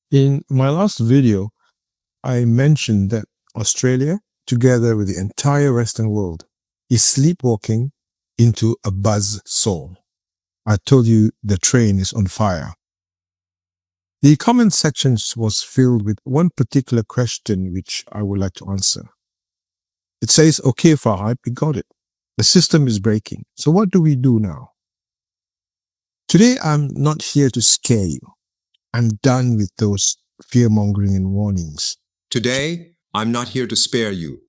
In my last video, I mentioned that Australia, together with the entire Western world, is sleepwalking into a buzz saw. I told you the train is on fire. The comment sections was filled with one particular question which I would like to answer. It says, okay, Farhad, we got it. The system is breaking. So what do we do now? Today, I'm not here to scare you. I'm done with those fear-mongering and warnings. Today, I'm not here to spare you.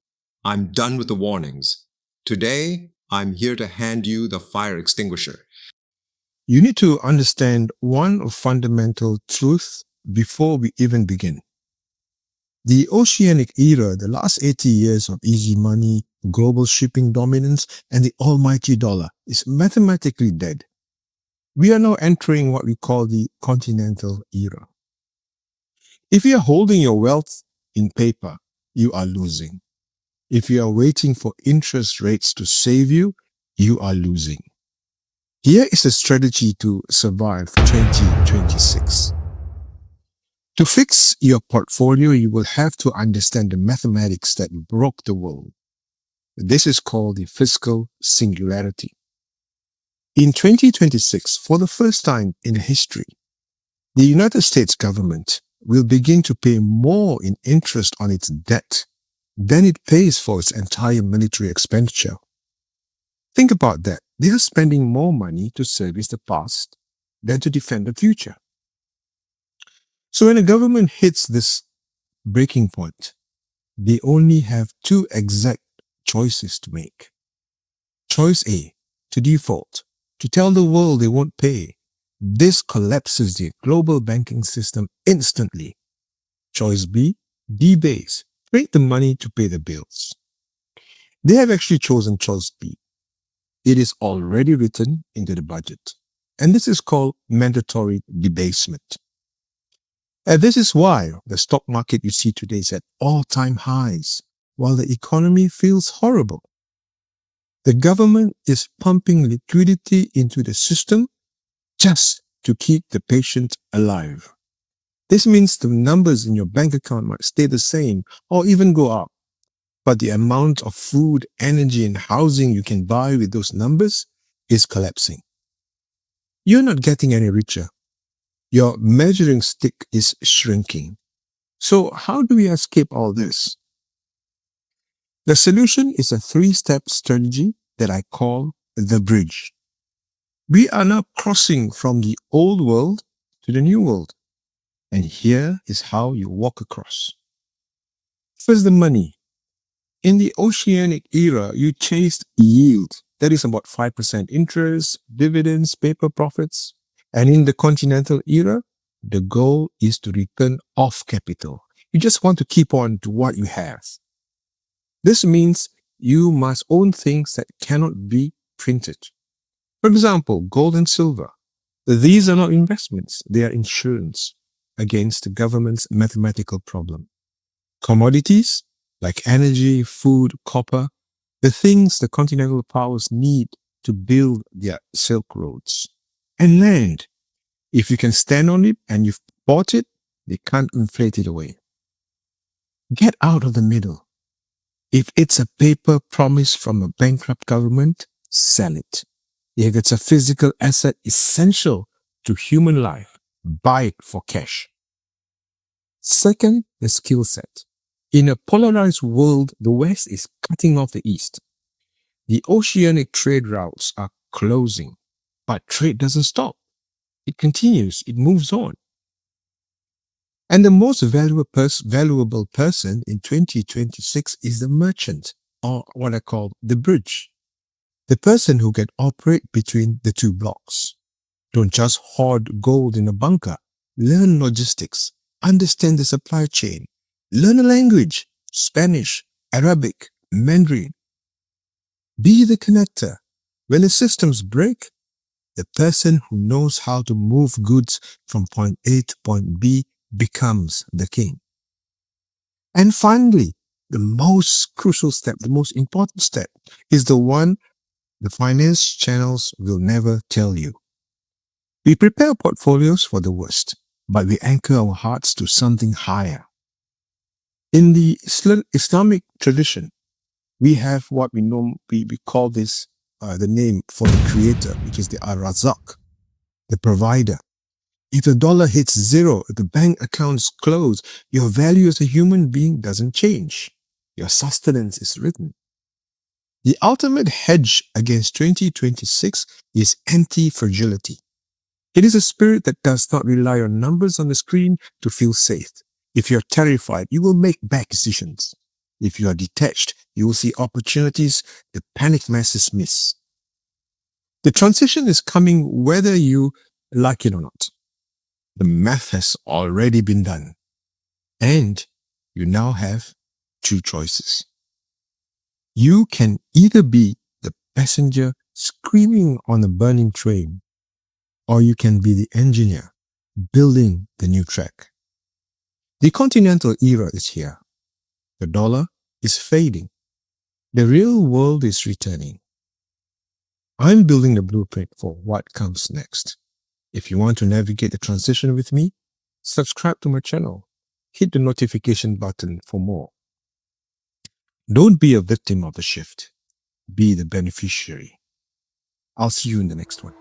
I'm done with the warnings. Today, I'm here to hand you the fire extinguisher. You need to understand one fundamental truth before we even begin. The Oceanic Era, the last 80 years of easy money, global shipping dominance, and the almighty dollar, is mathematically dead. We are now entering what we call the Continental Era. If you are holding your wealth in paper, you are losing. If you are waiting for interest rates to save you, you are losing. Here is a strategy to survive 2026. To fix your portfolio, you will have to understand the mathematics that broke the world. This is called the Fiscal Singularity. In 2026, for the first time in history, the United States government will begin to pay more in interest on its debt than it pays for its entire military expenditure. Think about that. They are spending more money to service the past than to defend the future. So when a government hits this breaking point, they only have two exact choices to make. Choice A, to default, to tell the world they won't pay. This collapses the global banking system instantly. Choice B, debase, print the money to pay the bills. They have actually chosen choice B. It is already written into the budget. And this is called mandatory debasement. And this is why the stock market you see today is at all-time highs, while the economy feels horrible. The government is pumping liquidity into the system just to keep the patient alive. This means the numbers in your bank account might stay the same or even go up, but the amount of food, energy, and housing you can buy with those numbers is collapsing. You're not getting any richer. Your measuring stick is shrinking. So how do we escape all this? The solution is a three-step strategy that I call the bridge. We are now crossing from the old world to the new world. And here is how you walk across. First, the money. In the Oceanic Era, you chased yield. That is about 5% interest, dividends, paper profits. And in the Continental Era, the goal is to return off capital. You just want to keep on to what you have. This means you must own things that cannot be printed. For example, gold and silver. These are not investments, they are insurance against the government's mathematical problem. Commodities like energy, food, copper, the things the continental powers need to build their silk roads. And land. If you can stand on it and you've bought it, they can't inflate it away. Get out of the middle. If it's a paper promise from a bankrupt government, sell it. If it's a physical asset essential to human life, buy it for cash. Second, the skill set. In a polarized world, the West is cutting off the East. The oceanic trade routes are closing, but trade doesn't stop. It continues, it moves on. And the most valuable person in 2026 is the merchant, or what I call the bridge. The person who can operate between the two blocks. Don't just hoard gold in a bunker. Learn logistics. Understand the supply chain. Learn a language. Spanish, Arabic, Mandarin. Be the connector. When the systems break, the person who knows how to move goods from point A to point B becomes the king. And finally, the most crucial step, the most important step, is the one the finance channels will never tell you. We prepare portfolios for the worst. but we anchor our hearts to something higher. In the Islamic tradition, we have what we call this the name for the creator, which is the Ar-Razak, the provider. If the dollar hits zero, if the bank account's closed, your value as a human being doesn't change. Your sustenance is written. The ultimate hedge against 2026 is anti-fragility. It is a spirit that does not rely on numbers on the screen to feel safe. If you're terrified, you will make bad decisions. If you are detached, you will see opportunities the panic masses miss. The transition is coming whether you like it or not. The math has already been done. And you now have two choices. You can either be the passenger screaming on a burning train, or you can be the engineer building the new track. The Continental Era is here. The dollar is fading. The real world is returning. I'm building the blueprint for what comes next. If you want to navigate the transition with me, subscribe to my channel. Hit the notification button for more. Don't be a victim of the shift. Be the beneficiary. I'll see you in the next one.